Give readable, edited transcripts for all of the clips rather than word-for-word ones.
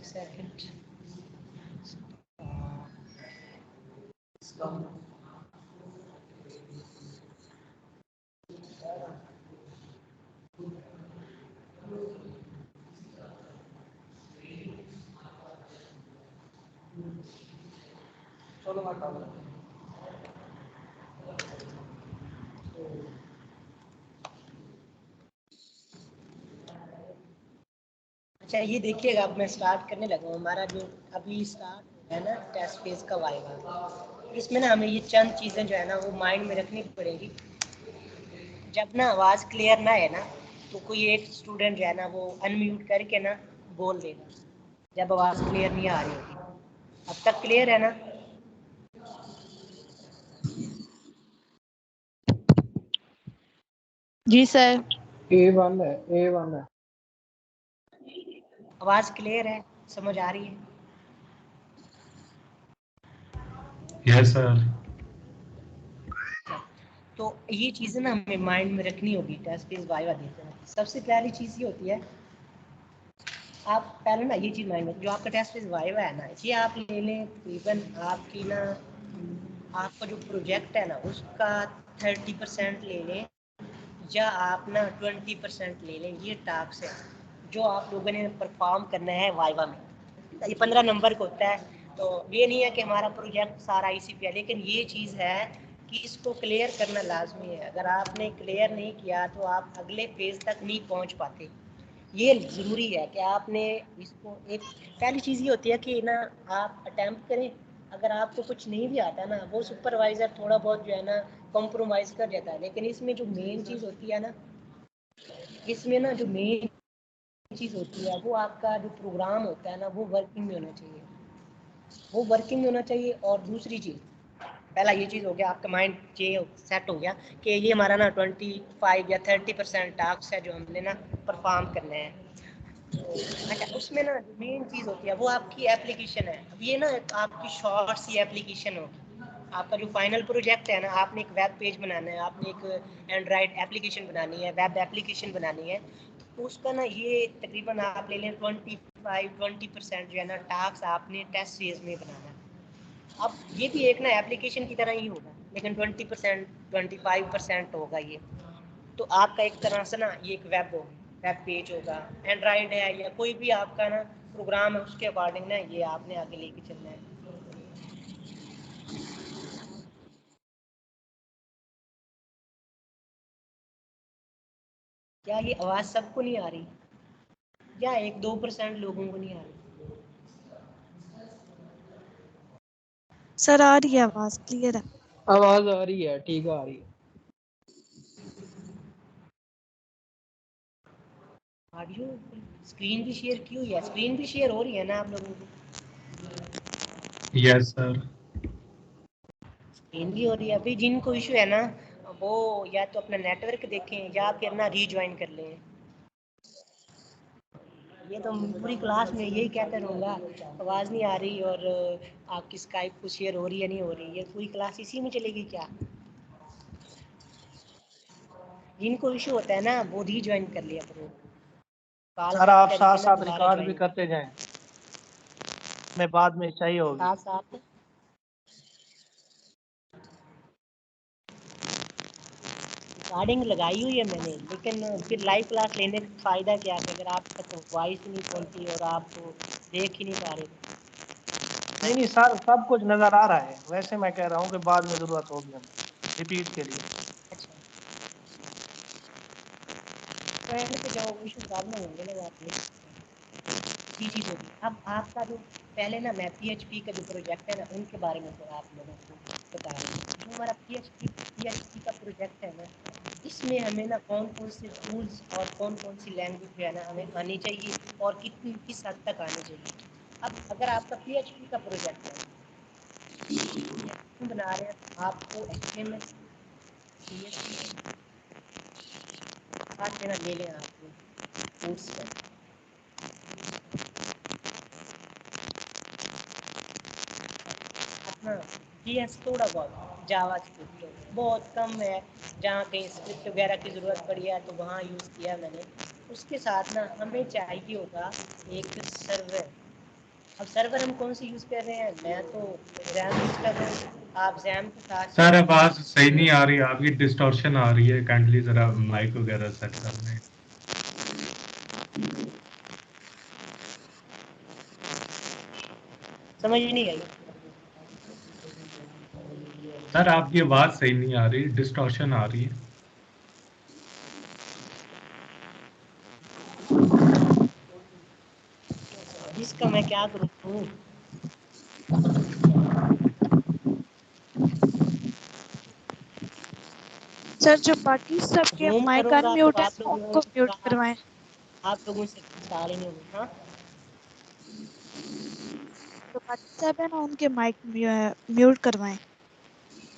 एक सेकंड। चलो मैं काम करता हूँ। अच्छा ये देखिएगा, अब मैं स्टार्ट करने लगा हूँ। हमारा जो अभी स्टार्ट है ना टेस्ट फेज का वाइवा, इसमें ना हमें ये चंद चीज़ें जो है ना वो माइंड में रखनी पड़ेगी। जब ना आवाज़ क्लियर ना है ना तो कोई एक स्टूडेंट जो है ना वो अनम्यूट करके ना बोल देगा जब आवाज़ क्लियर नहीं आ रही होगी। अब तक क्लियर है ना? जी सर। A1 है, A1 है। आवाज़ क्लियर है, समझ आ रही है? Yes sir. तो ये चीज़ें ना हमें माइंड में रखनी होगी टेस्ट फेज वाइवा देते हैं। सबसे पहली चीज़ ये होती है, आप पहले ना ये चीज़ माइंड में, जो आपका टेस्ट फेज वाइवा है ना, ये आप ले लें तकरीबन आपकी ना, आपका जो प्रोजेक्ट है ना उसका 30% ले लें या आप ना 20% ले लें। ये टास्क है जो आप लोगों ने परफॉर्म करना है वाइवा में। ये 15 नंबर का होता है। तो ये नहीं है कि हमारा प्रोजेक्ट सारा इसी पे है, लेकिन ये चीज़ है कि इसको क्लियर करना लाजमी है। अगर आपने क्लियर नहीं किया तो आप अगले फेज तक नहीं पहुंच पाते। ये ज़रूरी है कि आपने इसको, एक पहली चीज़ ये होती है कि ना आप अटैम्प्ट करें। अगर आपको कुछ नहीं भी आता ना, वो सुपरवाइज़र थोड़ा बहुत जो है ना कॉम्प्रोमाइज़ कर देता है, लेकिन इसमें जो मेन चीज़ होती है ना, इसमें ना जो मेन चीज़ होती है वो आपका जो प्रोग्राम होता है ना वो वर्किंग में होना चाहिए, वो वर्किंग में होना चाहिए। और दूसरी चीज़, पहला ये चीज़ हो गया, आपका माइंड ये सेट हो गया कि ये हमारा ना 25 या 30% टास्क है जो हमने ना परफॉर्म करने हैं। अच्छा, उसमें ना जो मेन चीज़ होती है वो आपकी एप्लीकेशन है। अब ये ना आपकी शॉर्ट सी एप्लीकेशन होगी। आपका जो फाइनल प्रोजेक्ट है ना, आपने एक वेब पेज बनाना है, आपने एक एंड्रॉयड एप्लीकेशन बनानी है, वेब एप्लीकेशन बनानी है, तो उसका ना ये तकरीबन आप ले लें 25-20% जो है ना टास्क आपने टेस्ट फेज में बनाना है। अब ये भी एक ना एप्लीकेशन की तरह ही होगा, लेकिन 20% 25% होगा ये। तो आपका एक तरह से ना ये एक वेब पेज होगा, एंड्रॉयड है या कोई भी आपका ना प्रोग्राम है, उसके अकॉर्डिंग ना ये आपने आगे लेके चलना है। क्या ये आवाज़ सबको नहीं आ रही या 1-2% लोगों को नहीं आ रही? सर आ रही है आवाज, क्लियर है। आवाज आ रही है, ठीक आ रही है। ऑडियो स्क्रीन भी शेयर की हुई है, स्क्रीन भी शेयर हो रही है ना आप लोगों को? Yes sir. स्क्रीन भी हो रही है। अभी जिनको इशू है ना वो या तो अपना नेटवर्क देखें या फिर ना रीज्वाइन कर लें। ये तो पूरी क्लास में यही कहता रहूँगा, आवाज़ नहीं आ रही और आपकी स्काइप को शेयर हो रही है नहीं हो रही, ये पूरी क्लास इसी में चलेगी क्या? जिनको इशू होता है ना वो रीज्वाइन कर लिया करो, कॉल सर आप कट साथ करके ना साथ दोबारा रिकॉर्ड भी ज्वाइन करते जाएं, मैं बाद में चाहिए होगी। साथ साथ रिकॉर्डिंग लगाई हुई है मैंने, लेकिन फिर लाइव क्लास लेने का फ़ायदा क्या है अगर आप तक वॉइस नहीं पहुंची और आप देख ही नहीं पा रहे? नहीं सर, सब कुछ नजर आ रहा है, वैसे मैं कह रहा हूँ कि बाद में जरूरत होगी हमें रिपीट के लिए। अच्छा, तो एंड पे जाओ, इशू प्रॉब्लम होंगे ना आप ये चीज़ होगी। अब आपका जो पहले ना मैं PHP का जो प्रोजेक्ट है ना उनके बारे में थोड़ा आप लोगों को बता रही हूँ। जो हमारा PHP का प्रोजेक्ट है ना, इसमें हमें ना कौन कौन से टूल्स और कौन कौन सी लैंग्वेज जो है ना हमें आनी चाहिए और कितनी किस हद तक आनी चाहिए। अब अगर आपका PHP का प्रोजेक्ट है बना रहे हैं, आपको HTML CSS साथ में ना ले लें आपको कोर्स पर। अपना PS थोड़ा बहुत, जावा स्क्रिप्ट बहुत कम है, जहाँ कहीं स्क्रिप्ट वगैरह की ज़रूरत पड़ी है तो वहाँ यूज़ किया मैंने। उसके साथ ना हमें चाहिए होगा एक सर्वर, अब सर्वर हम कौन सी यूज कर रहे हैं? मैं तो जैम यूज कर रहा हूँ, आप जैम के साथ सर आवाज सही नहीं आ रही, आपकी डिस्टॉर्शन आ रही है, काइंडली जरा माइक वगैरह सेट कर लें। समझ नहीं आई। सर आपकी आवाज सही नहीं आ रही, डिस्टॉर्शन आ रही है। इसका मैं क्या करूँ? सर जो बाकी सबके जूम माइक करूंगा तो अनम्यूट है आप लोगों उनको म्यूट का, करवाएं। आप लोगों से सवाल ही नहीं होगा। हाँ, जो बाकी सब है ना उनके माइक म्यूट करवाएं।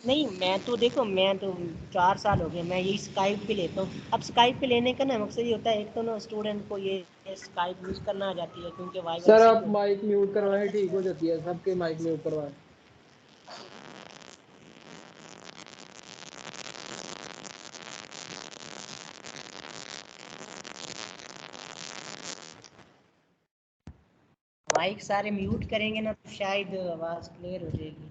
नहीं मैं तो देखो, मैं तो 4 साल हो गए मैं यही स्काइप पे लेता हूँ। अब स्काइप पे लेने का ना मकसद ये होता है, एक तो ना स्टूडेंट को ये स्काइप यूज करना आ जाती है क्योंकि वाइवा सर इसी आप पे माइक म्यूट और करवाएं, अच्छा ठीक हो जाती है, सबके माइक म्यूट करवाएं। माइक सारे म्यूट करेंगे ना तो शायद आवाज़ क्लियर हो जाएगी।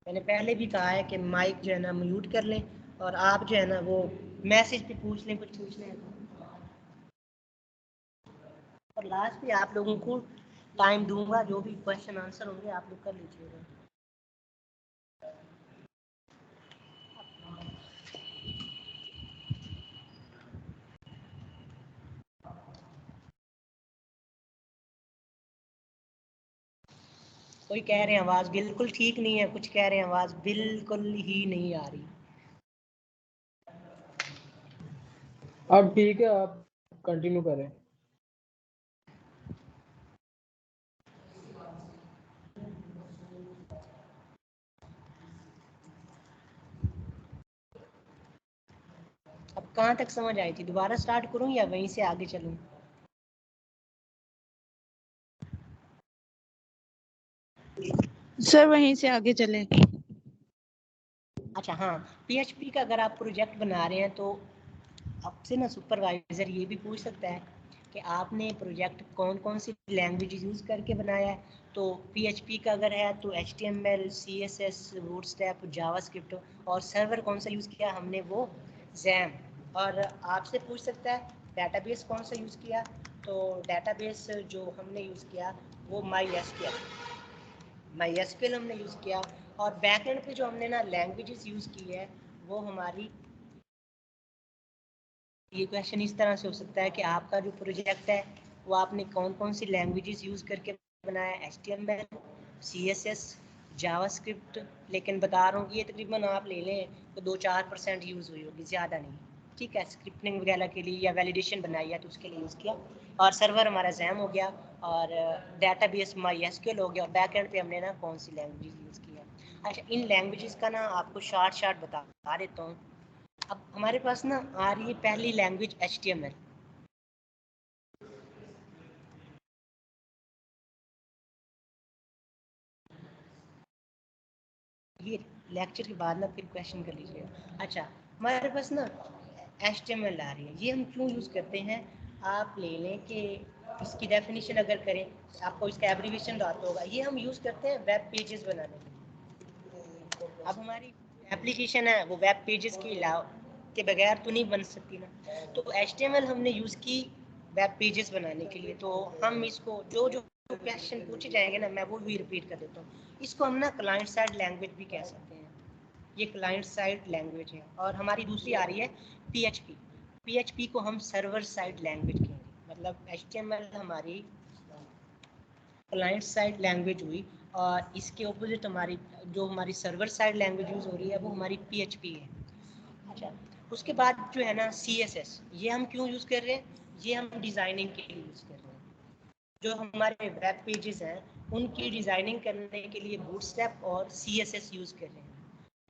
मैंने पहले भी कहा है कि माइक जो है ना म्यूट कर लें, और आप जो है ना वो मैसेज पे पूछ लें, कुछ पूछ लें। और लास्ट पे आप लोगों को टाइम दूंगा, जो भी क्वेश्चन आंसर होंगे आप लोग कर लीजिएगा। कोई कह रहे हैं आवाज़ बिल्कुल ठीक नहीं है, कुछ कह रहे हैं आवाज़ बिल्कुल ही नहीं आ रही। अब ठीक है, आप कंटिन्यू करें। अब कहाँ तक समझ आई थी? दोबारा स्टार्ट करूँ या वहीं से आगे चलूँ? सर वहीं से आगे चलें। अच्छा हाँ, PHP का अगर आप प्रोजेक्ट बना रहे हैं तो आपसे ना सुपरवाइज़र ये भी पूछ सकता है कि आपने प्रोजेक्ट कौन कौन सी लैंग्वेज यूज़ करके बनाया है। तो PHP का अगर है तो HTML, CSS, बूटस्ट्रैप, जावास्क्रिप्ट, और सर्वर कौन सा यूज़ किया हमने, वो जैम। और आपसे पूछ सकता है डेटाबेस कौन सा यूज़ किया, तो डेटाबेस जो हमने यूज़ किया वो MySQL हमने यूज़ किया। और बैकएंड पे जो हमने ना लैंग्वेजेस यूज़ की है वो हमारी, ये क्वेश्चन इस तरह से हो सकता है कि आपका जो प्रोजेक्ट है वो आपने कौन कौन सी लैंग्वेजेस यूज़ करके बनाया, HTML, CSS, जावास्क्रिप्ट। लेकिन बता रहा हूँ कि ये तकरीबन आप ले लें तो 2-4% यूज़ हुई होगी, ज़्यादा नहीं। ठीक है, स्क्रिप्टिंग वगैरह के लिए या वैलिडेशन बनाई है तो उसके लिए यूज़ किया। और सर्वर हमारा जैम हो गया, और डेटाबेस MySQL हो गया, और बैक एंड पे हमने ना कौन सी लैंग्वेज यूज़ की है। अच्छा, इन लैंग्वेजेस का ना आपको शार्ट बता देता हूँ। अब हमारे पास ना आ रही है पहली लैंग्वेज HTML। ये लेक्चर के बाद ना फिर क्वेश्चन कर लीजिएगा। अच्छा, हमारे पास ना HTML आ रही है, ये हम क्यों यूज़ करते हैं? आप ले लें कि इसकी डेफिनेशन अगर करें, आपको इसका एब्रीविएशन आता होगा। ये हम यूज़ करते हैं वेब पेजेस बनाने के लिए। अब हमारी एप्लीकेशन है वो वेब पेजेस के अलावा के बगैर तो नहीं बन सकती ना। तो HTML हमने यूज़ की वेब पेजेस बनाने के लिए। तो हम इसको जो जो क्वेश्चन पूछे जाएंगे ना, मैं वो भी रिपीट कर देता हूँ। इसको हम ना क्लाइंट साइड लैंग्वेज भी कह सकते हैं, ये क्लाइंट साइड लैंग्वेज है। और हमारी दूसरी आ रही है PHP को हम सर्वर साइड लैंग्वेज कहेंगे। मतलब HTML हमारी क्लाइंट साइड लैंग्वेज हुई, और इसके ऑपोजिट हमारी जो हमारी सर्वर साइड लैंग्वेज यूज़ हो रही है वो हमारी PHP है। अच्छा, उसके बाद जो है ना CSS, ये हम क्यों यूज़ कर रहे हैं? ये हम डिज़ाइनिंग के लिए यूज़ कर रहे हैं। जो हमारे वेब पेजेस हैं उनकी डिज़ाइनिंग करने के लिए बूटस्ट्रैप और CSS यूज़ कर रहे हैं।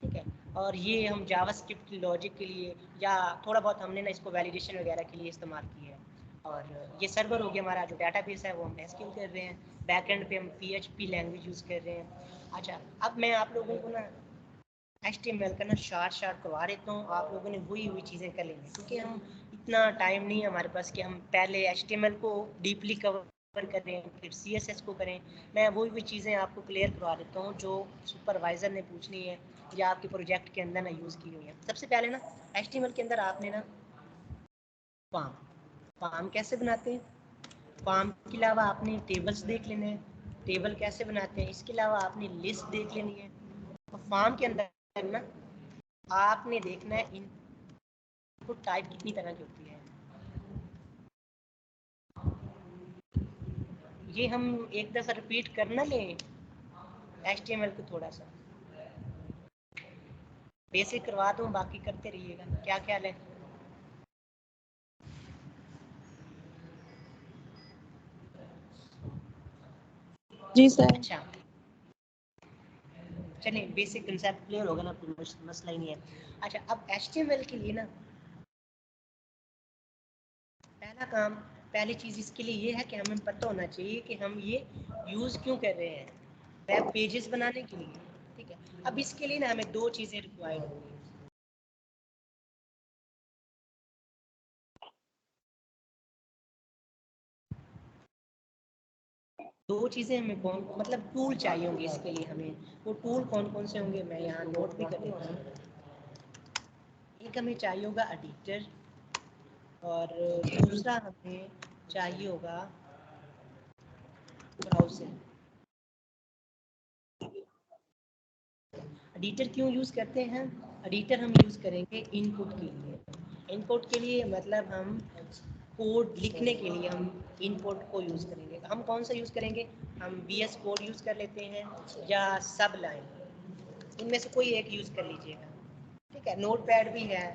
ठीक है, और ये हम जावास्क्रिप्ट लॉजिक के लिए, या थोड़ा बहुत हमने ना इसको वैलिडेशन वगैरह के लिए इस्तेमाल किया है। और ये सर्वर हो गया हमारा, जो डेटाबेस है वो हम SQL कर रहे हैं, बैकएंड पे हम PHP लैंग्वेज यूज़ कर रहे हैं। अच्छा, अब मैं आप लोगों को ना HTML का ना शार्ट करवा देता हूँ, आप लोगों ने वही हुई चीज़ें कर लेंगे, क्योंकि हम इतना टाइम नहीं है हमारे पास कि हम पहले HTML को डीपली कवर करें, फिर CSS को करें। मैं वही चीज़ें आपको क्लियर करवा देता हूँ जो सुपरवाइज़र ने पूछनी है या आपके प्रोजेक्ट के अंदर ना यूज़ की हुई है। सबसे पहले ना HTML के अंदर आपने ना फॉर्म कैसे बनाते हैं, फॉर्म के अलावा आपने टेबल्स देख लेने हैं, टेबल कैसे बनाते हैं, इसके अलावा आपने लिस्ट देख लेनी है। तो फॉर्म के अंदर ना आपने देखना है इनपुट टाइप कितनी तरह की होती है। ये हम एक दफ़ा रिपीट करना लें HTML को, थोड़ा सा बेसिक करवा दूं, बाकी करते रहिएगा। क्या ख्याल है? जी सर। अच्छा चलिए, बेसिक कंसेप्ट क्लियर होगा ना, कोई मसला ही नहीं है। अच्छा, अब HTML के लिए ना पहली चीज़ इसके लिए ये है कि हमें पता होना चाहिए कि हम ये यूज़ क्यों कर रहे हैं, वेब पेजेस बनाने के लिए। ठीक है, अब इसके लिए ना हमें दो चीज़ें रिक्वायर्ड होंगी। दो चीज़ें हमें मतलब टूल चाहिए होंगे इसके लिए। हमें वो टूल कौन कौन से होंगे मैं यहाँ नोट भी कर लेता हूँ। एक हमें चाहिए होगा एडिटर, और दूसरा हमें चाहिए होगा ब्राउज़र। एडिटर क्यों यूज़ करते हैं? एडिटर हम यूज़ करेंगे इनपुट के लिए। इनपुट के लिए मतलब हम कोड लिखने के लिए हम इनपुट को यूज़ करेंगे। हम कौन सा यूज़ करेंगे? हम VS कोड यूज़ कर लेते हैं या सबलाइन, इनमें से कोई एक यूज़ कर लीजिएगा। ठीक है, नोटपैड भी है,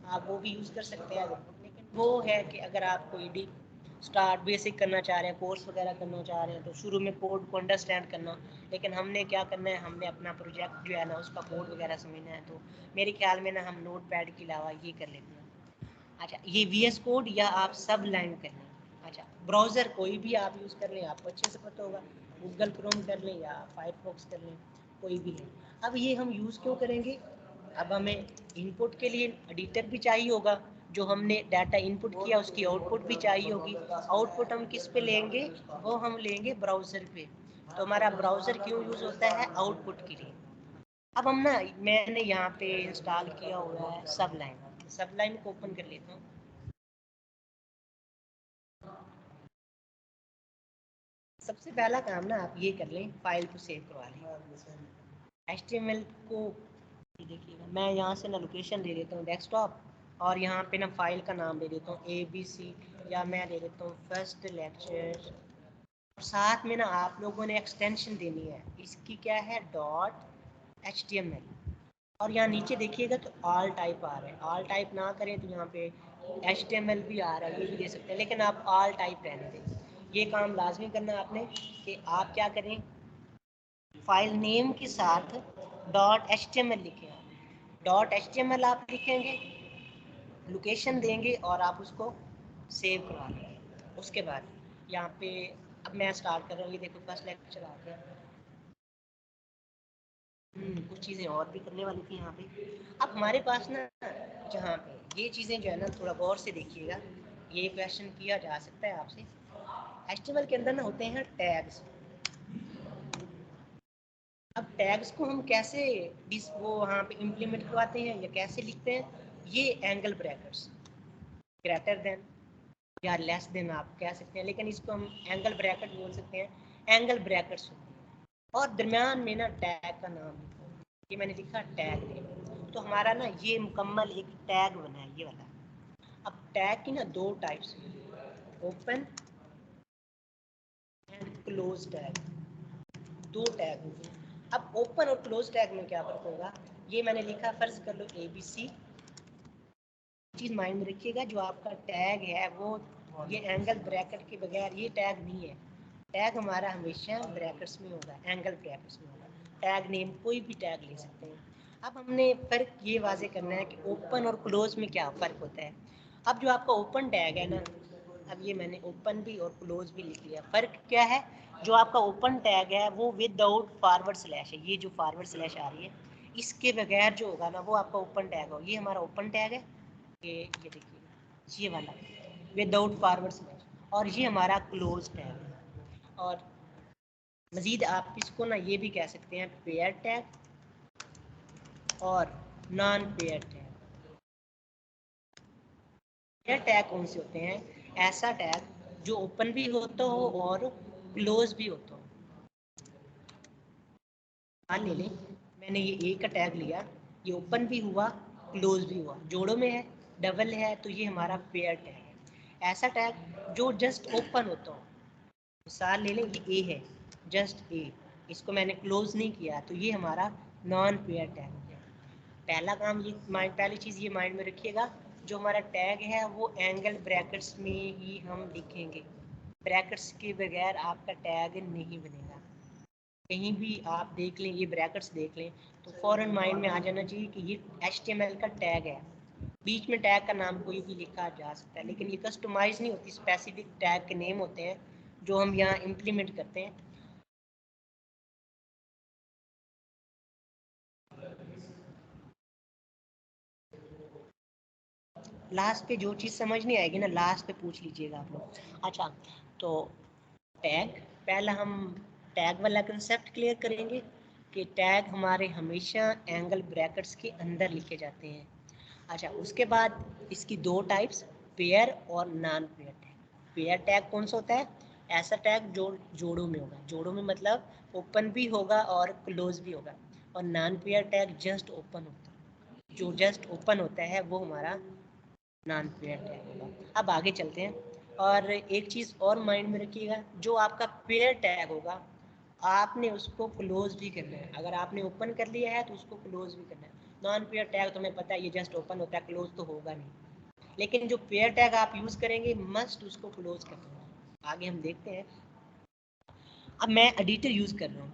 आप वो भी यूज़ कर सकते हैं। लेकिन वो है कि अगर आप कोई स्टार्ट बेसिक करना चाह रहे हैं, कोर्स वगैरह करना चाह रहे हैं, तो शुरू में कोड को अंडरस्टैंड करना। लेकिन हमने क्या करना है, हमने अपना प्रोजेक्ट जो है ना उसका कोड वगैरह समझना है, तो मेरे ख्याल में ना हम नोटपैड के अलावा ये कर लेते हैं। अच्छा, ये VS कोड या आप सब लाइन कर लें। अच्छा, ब्राउज़र कोई भी आप यूज़ कर लें, आपको अच्छे से पता होगा, गूगल क्रोम कर लें या फायरफॉक्स कर लें, कोई भी है। अब ये हम यूज़ क्यों करेंगे? अब हमें इनपुट के लिए एडिटर भी चाहिए होगा, जो हमने डाटा इनपुट किया उसकी आउटपुट भी चाहिए होगी। आउटपुट हम किस पे लेंगे? वो हम लेंगे ब्राउज़र पे। तो हमारा ब्राउज़र क्यों यूज़ होता है? आउटपुट के लिए। अब हम ना मैंने यहाँ पे इंस्टॉल किया हुआ है सबलाइन। सबलाइन को ओपन कर लेता हूँ। सबसे पहला काम ना आप ये कर लें, फाइल को सेव करवा लें। HTML को देखिएगा, मैं यहाँ से ना लोकेशन दे देता हूँ डेस्कटॉप, और यहाँ पे ना फाइल का नाम दे देता हूँ ABC, या मैं दे देता हूँ फर्स्ट लेक्चर। साथ में ना आप लोगों ने एक्सटेंशन देनी है, इसकी क्या है? .html। और यहाँ नीचे देखिएगा तो ऑल टाइप आ रहा है। ऑल टाइप ना करें तो यहाँ पे HTML भी आ रहा है, ये भी दे सकते हैं, लेकिन आप ऑल टाइप रहने दें। ये काम लाजमी करना है आपने कि आप क्या करें, फाइल नेम के साथ .html लिखें। .html आप लिखेंगे, लोकेशन देंगे और आप उसको सेव करवा लेंगे। उसके बाद यहाँ पे अब मैं स्टार्ट कर रहा हूँ, ये देखो फर्स्ट लेक्चर आ गया। कुछ चीज़ें और भी करने वाली थी यहाँ पे। अब हमारे पास ना जहाँ पे ये चीज़ें जो है ना, थोड़ा गौर से देखिएगा, ये क्वेश्चन किया जा सकता है आपसे। HTML के अंदर ना होते हैं टैग्स। अब टैग्स को हम कैसे वो वहाँ पे इम्प्लीमेंट करवाते हैं या कैसे लिखते हैं? ये एंगल ब्रैकेट्स, ग्रेटर देन या लेस देन आप कह सकते हैं, लेकिन इसको हम एंगल ब्रैकेट बोल सकते हैं। एंगल ब्रैकेट्स और दरम्यान में ना टैग का नाम, ये मैंने लिखा टैग नेम। तो हमारा ना ये मुकम्मल एक टैग बना है, ये वाला। अब टैग की ना दो types, open and close tag, दो टैग होंगे। अब ओपन और क्लोज टैग में क्या फर्क होगा? ये मैंने लिखा, फर्ज कर लो ABC। चीज़ माइंड में रखिएगा, जो आपका टैग है वो ये एंगल ब्रैकेट के बगैर ये टैग नहीं है। टैग हमारा हमेशा ब्रैकेट्स में होगा, एंगल ब्रैकेट्स में होगा। टैग नेम कोई भी टैग ले सकते हैं। अब हमने फ़र्क ये वाजे करना है कि ओपन और क्लोज में क्या फ़र्क होता है। अब जो आपका ओपन टैग है ना, अब ये मैंने ओपन भी और क्लोज भी लिख लिया। फ़र्क क्या है? जो आपका ओपन टैग है वो विदाउट फॉरवर्ड स्लैश है, ये जो फॉरवर्ड स्लैश आ रही है इसके बगैर जो होगा ना वो आपका ओपन टैग हो। ये हमारा ओपन टैग है, ये देखिए ये वाला विदाउट फॉरवर्ड स्लैश, और ये हमारा क्लोज टैग है। और मज़ीद आप इसको ना ये भी कह सकते हैं पेयर टैग और non pair tag. Pair tag कौन से होते हैं? ऐसा टैग जो ओपन भी होता हो और क्लोज भी होता हो। मान ले लें मैंने ये ए का टैग लिया, ये ओपन भी हुआ क्लोज भी हुआ, जोड़ों में है, डबल है, तो ये हमारा पेयर टैग है। ऐसा टैग जो जस्ट ओपन होता हो, मिसाल ले लें ये ए है, जस्ट ए, इसको मैंने क्लोज नहीं किया, तो ये हमारा नॉन पेयर टैग हो गया। पहला काम ये पहली चीज़ ये माइंड में रखिएगा, जो हमारा टैग है वो एंगल ब्रैकेट्स में ही हम लिखेंगे, ब्रैकेट्स के बगैर आपका टैग नहीं बनेगा। कहीं भी आप देख लें, ये ब्रैकेट्स देख लें, तो फौरन माइंड में आ जाना चाहिए कि ये HTML का टैग है। बीच में टैग का नाम कोई भी लिखा जा सकता है, लेकिन ये कस्टमाइज नहीं होती, स्पेसिफिक टैग के नेम होते हैं जो हम यहाँ इम्प्लीमेंट करते हैं। लास्ट पे जो चीज़ समझ नहीं आएगी ना, लास्ट पे पूछ लीजिएगा आप लोग। अच्छा, तो टैग, पहला हम टैग वाला कंसेप्ट क्लियर करेंगे कि टैग हमारे हमेशा एंगल ब्रैकेट्स के अंदर लिखे जाते हैं। अच्छा, उसके बाद इसकी दो टाइप्स, पेयर और non pair tag. Pair tag कौन सा होता है? ऐसा टैग जो जोड़ों में होगा, जोड़ों में मतलब ओपन भी होगा और क्लोज भी होगा। और non pair tag just open होता है, जो जस्ट ओपन होता है वो हमारा नॉन पेयर टैग होगा। अब आगे चलते हैं, और एक चीज़ और माइंड में रखिएगा, जो आपका पेयर टैग होगा आपने उसको क्लोज भी करना है। अगर आपने ओपन कर लिया है तो उसको क्लोज भी करना है। नॉन पेयर टैग तो हमें पता है ये जस्ट ओपन होता है, क्लोज तो होगा नहीं, लेकिन जो पेयर टैग आप यूज़ करेंगे मस्ट उसको क्लोज करना है। आगे हम देखते हैं। अब मैं एडिटर यूज़ कर रहा हूँ,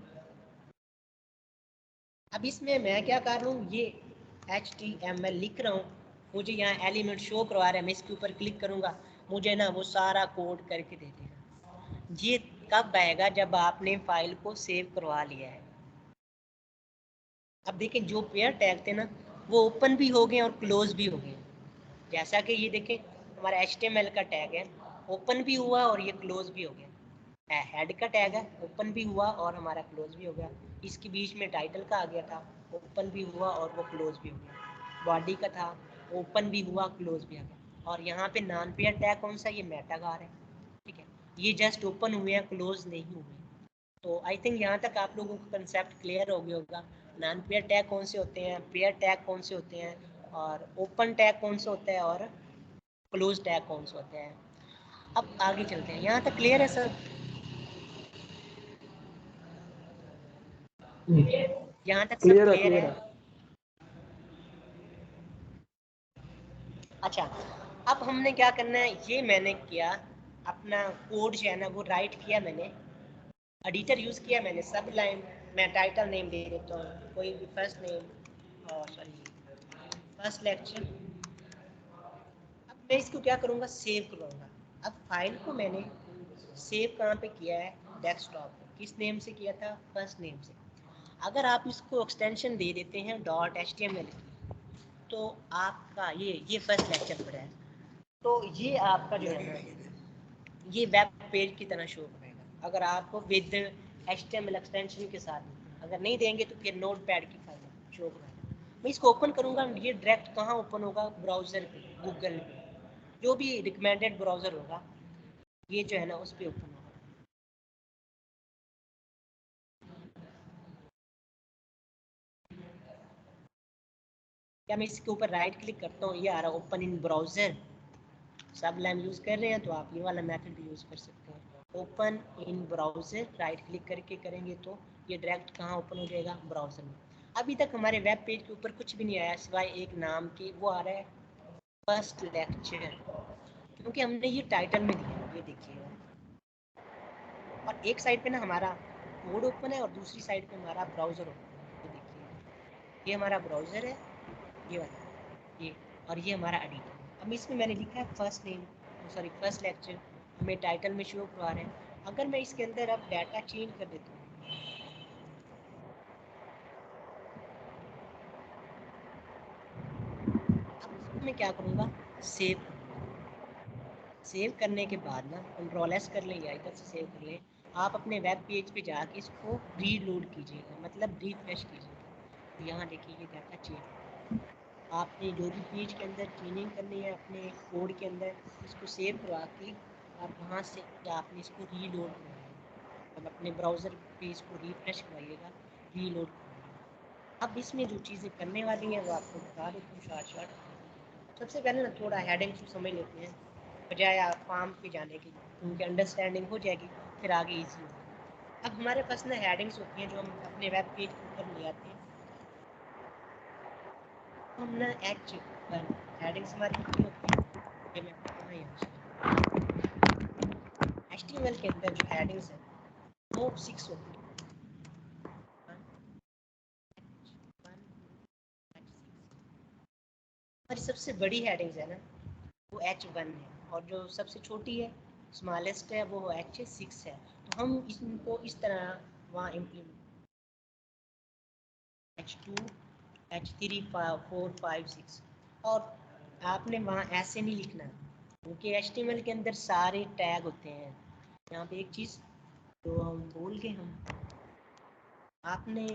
अब इसमें मैं क्या कर रहा हूँ, ये HTML लिख रहा हूँ, मुझे यहाँ एलिमेंट शो करवा रहा है, मैं इसके ऊपर क्लिक करूँगा, मुझे ना वो सारा कोड करके दे देगा। ये कब आएगा? जब आपने फाइल को सेव करवा लिया है। अब देखें, जो पेयर टैग थे ना वो ओपन भी हो गए और क्लोज भी हो गए। जैसा कि ये देखें हमारा HTML का टैग है, ओपन भी हुआ और ये क्लोज भी हो गया। हेड का टैग है, ओपन भी हुआ और हमारा क्लोज भी हो गया। इसके बीच में टाइटल का आ गया था, ओपन भी हुआ और वो क्लोज भी हो गया। बॉडी का था, ओपन भी हुआ क्लोज भी आ गया। और यहाँ पे नॉन पेयर टैग कौन सा? ये मेटागार है, ठीक है, ये जस्ट ओपन हुए हैं, क्लोज नहीं हुए। तो आई थिंक यहाँ तक आप लोगों को कंसेप्ट क्लियर हो गया होगा। नॉन पेयर टैग कौन से होते हैं, पेयर टैग कौन से होते हैं, और ओपन टैग कौन सा होता है, और क्लोज टैग कौन सा होता है। अब आगे चलते हैं, यहाँ तक क्लियर है सर? यहाँ तक सब क्लियर है, क्लियर क्लियर है? है। अच्छा, अब हमने क्या करना है, ये मैंने किया, अपना कोड जो है ना वो राइट किया, मैंने एडिटर यूज़ किया, मैंने सब लाइन, मैं टाइटल नेम दे देता हूँ, कोई भी फर्स्ट नेम, और सॉरी फर्स्ट लेक्चर। अब मैं इसको क्या करूँगा, सेव करूँगा। अब फाइल को मैंने सेव कहाँ पे किया है? डेस्कटॉप पे। किस नेम से किया था? फर्स्ट नेम से। अगर आप इसको एक्सटेंशन दे देते हैं .html की, तो आपका ये फर्स्ट लेक्चर पर है, तो ये आपका जो है ना ये वेब पेज की तरह शो करेगा। अगर आपको विद HTML एक्सटेंशन के साथ, अगर नहीं देंगे तो फिर नोटपैड की फाइल शो करेगा। मैं इसको ओपन करूँगा, ये डायरेक्ट कहाँ ओपन होगा? ब्राउज़र पे, गूगल पे, जो भी रिकमेंडेड ब्राउज़र होगा ये जो है ना उस पर ओपन होगा। क्या मैं इसके ऊपर राइट क्लिक करता हूँ, ये आ रहा है ओपन इन ब्राउज़र। सब लाइन यूज़ कर रहे हैं तो आप ये वाला मेथड भी यूज़ कर सकते हैं, open in browser. Right click करके करेंगे तो ये डायरेक्ट कहाँ ओपन हो जाएगा? ब्राउज़र में। अभी तक हमारे वेब पेज के ऊपर कुछ भी नहीं आया सिवाय एक नाम के, वो आ रहा है फर्स्ट लेक्चर, क्योंकि हमने ये टाइटल में दिया, ये देखिए। और एक साइड पे ना हमारा कोड ओपन है और दूसरी साइड पे हमारा ब्राउज़र ओपन है, ये देखिए, ये हमारा ब्राउज़र है, ये वाला, ये, और ये हमारा एडिटर। अब इसमें मैंने लिखा है first name, sorry first lecture, हमें टाइटल में शो करवा रहे हैं। अगर मैं इसके अंदर अब डाटा चेंज कर देता हूँ, अब मैं क्या करूँगा, सेव करने के बाद ना कंट्रोल S कर लें या इधर से सेव कर लें, आप अपने वेब पेज पे जाके इसको रीलोड कीजिएगा, मतलब रिफ्रेश कीजिएगा। तो यहाँ देखिए ये डाटा चेंज, आपने जो भी पेज के अंदर चेंजिंग करनी है अपने कोड के अंदर, इसको सेव करवा के आप वहाँ से आपने इसको रीलोड करवाइएगा, मतलब अपने ब्राउज़र पे इसको रिफ्रेश करवाइएगा, रीलोड करवाइएगा। अब इसमें जो चीज़ें करने वाली हैं वो आपको बता देता हूँ शॉर्ट। सबसे पहले ना थोड़ा हेडिंग्स को समझ लेते हैं बजाय आप फॉर्म पे जाने की, उनकी अंडरस्टैंडिंग हो जाएगी, फिर आगे ईजी होगा। अब हमारे पास ना हेडिंग्स होती हैं जो हम अपने वेब पेज के ऊपर ले आते हैं। हम ना H1 हेडिंग्स हमारी कितनी होती है, ये मैं आपको यहाँ HTML के अंदर जो हेडिंग्स है वो 6 होती है। हमारी सबसे बड़ी हेडिंग्स है ना वो H1 है, और जो सबसे छोटी है स्मॉलेस्ट है वो H6 है। तो हम इनको इस तरह वहाँ इम्प्लीमेंट H2 H3 4 5 6, और आपने वहाँ ऐसे नहीं लिखना क्योंकि HTML के अंदर सारे टैग होते हैं। यहाँ पे एक चीज़ तो हम भूल गए, हम आपने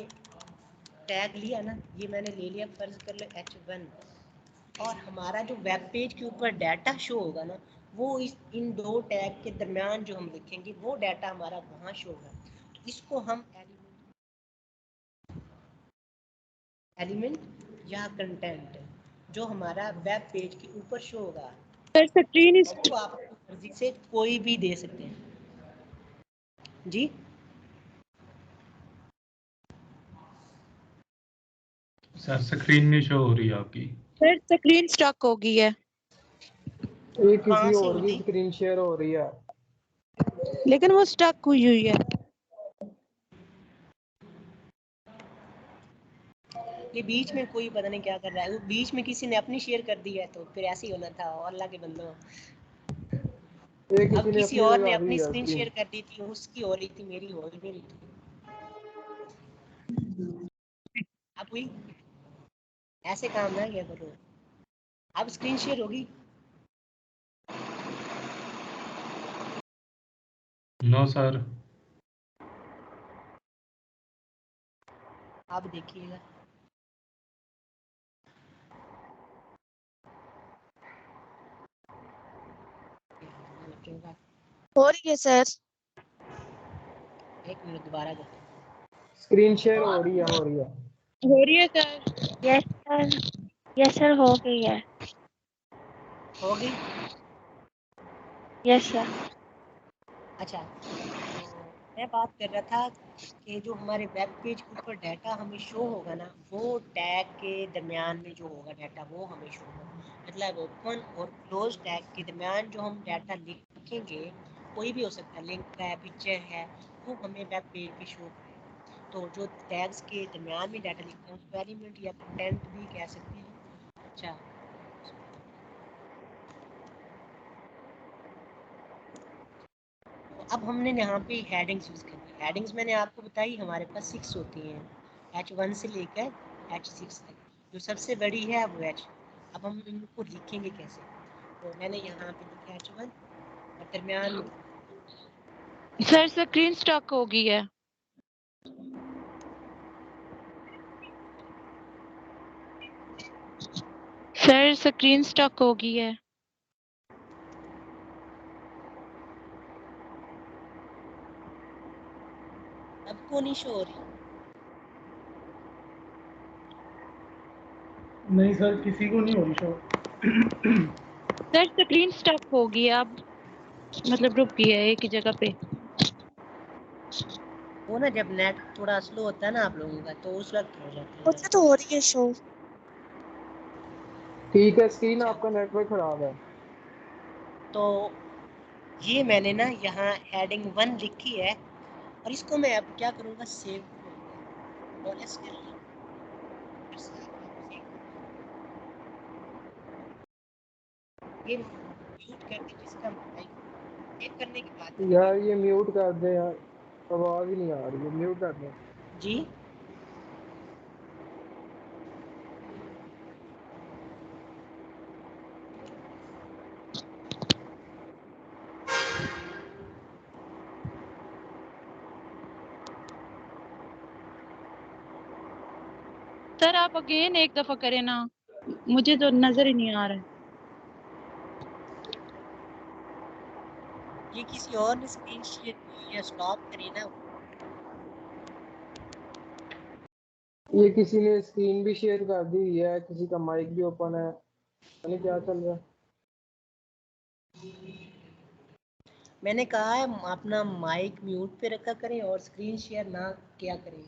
टैग लिया ना, ये मैंने ले लिया, फर्ज कर लो H1, और हमारा जो वेब पेज के ऊपर डाटा शो होगा ना वो इन दो टैग के दरमियान जो हम लिखेंगे वो डाटा हमारा वहाँ शो होगा। तो इसको हम एलिमेंट या कंटेंट जो हमारा वेब पेज के ऊपर शो होगा, सर स्क्रीन इस वो आप अपनी मर्जी से कोई भी दे सकते हैं। जी सर स्क्रीन नहीं शो हो रही आपकी। सर स्क्रीन स्टक हो गई है, ये कहाँ किसी से और की होती, स्क्रीन शेयर हो रही है। लेकिन वो स्टक हुई हुई है। ये बीच में कोई पता नहीं क्या कर रहा है, वो बीच में किसी ने अपनी शेयर कर दी है, तो फिर ऐसे ही होना था। और अल्लाह के बंदो, ये अब किसी ने किसी अपनी और ने लगा दी अपनी है स्क्रीन स्क्रीन। शेयर कर दी थी, उसकी हो रही थी, मेरी हो ही नहीं रही थी। अब हुई, ऐसे काम ना किया करो। अब स्क्रीन शेयर होगी। No sir. अब देखिएगा, हो रही है सर। एक मिनट दोबारा करते हैं। स्क्रीन शेयर हो रही है, हो रही है। हो रही है sir. Yes sir, yes sir हो गई है। हो गई। Yes sir. अच्छा, तो मैं बात कर रहा था कि जो हमारे वेब पेज के ऊपर डाटा हमें शो होगा ना वो टैग के दरमियान में जो होगा डाटा वो हमें शो होगा। मतलब ओपन और क्लोज टैग के दरमियान जो हम डाटा लिखेंगे, कोई भी हो सकता है, लिंक है, पिक्चर है, वो हमें वेब पेज पे शो करेगा। तो जो टैग्स के दरमियान में डाटा लिखते हैं उसको एलिमेंट या कंटेंट भी कह सकते हैं। अच्छा, तो अब हमने यहाँ पे हेडिंग्स यूज़ करनी है। हेडिंग्स मैंने आपको बताई हमारे पास 6 होती हैं, H1 से लेकर H6 तक। जो सबसे बड़ी है वो H। अब हम इनको लिखेंगे कैसे, तो मैंने यहाँ पे लिखा H1 और दरमियान सर स्क्रीन स्टक हो गई है। सर स्क्रीन स्टक हो गई है। अब को नहीं शो हो रही। नहीं सर, किसी को नहीं हो रही शो। सर स्क्रीन स्टक हो गई है अब, मतलब रुक गई है एक ही जगह पे। वो ना जब नेट थोड़ा स्लो होता है ना आप लोगों का, तो उस वक्त हो जाती है। मुझे तो हो रही है शो। ठीक है, स्क्रीन अच्छा, आपका नेटवर्क खराब है। तो ये मैंने ना यहाँ हेडिंग 1 लिखी है, और इसको मैं अब क्या करूँगा, सेव करूँगा और इसके ये म्यूट कर दीजिए इसका माइक। चेक करने की बात है यार ये म्यूट कर दे यार, आवाज ही नहीं आ रही है, म्यूट कर दे। जी। सर आप अगेन एक दफा करें ना, मुझे तो नजर ही नहीं आ रहा है। ये किसी और ने स्क्रीन शेयर की है, स्टॉप करें ना। ये किसी ने स्क्रीन भी शेयर कर दी हुई है, किसी का माइक भी ओपन है, पता नहीं क्या चल रहा है। मैंने कहा है अपना माइक म्यूट पे रखा करें और स्क्रीन शेयर ना किया करें।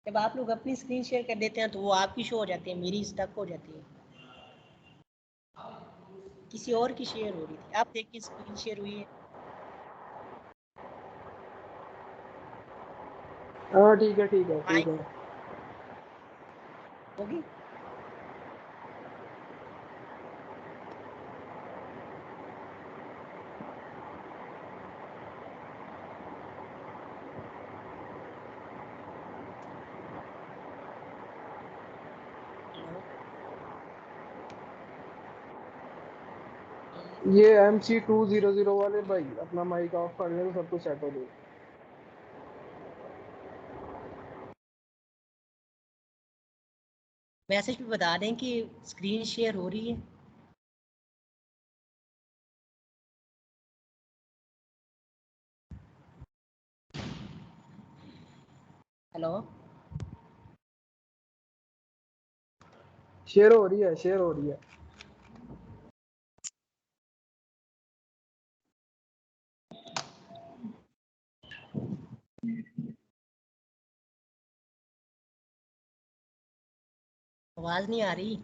जब आप लोग अपनी स्क्रीन शेयर कर देते हैं तो वो आपकी शो हो जाती है, मेरी स्टक हो जाती है। किसी और की शेयर हो रही थी, आप देखिए स्क्रीन शेयर हुई है। हाँ ठीक है ठीक है ठीक माइक है। होगी। हेलो, ये MC200 वाले भाई अपना माइक ऑफ कर लें तो सब कुछ सेट हो जाएगा। मैसेज पे बता दें कि स्क्रीन शेयर हो रही है। हेलो, शेयर हो रही है, शेयर हो रही है। आवाज नहीं आ रही।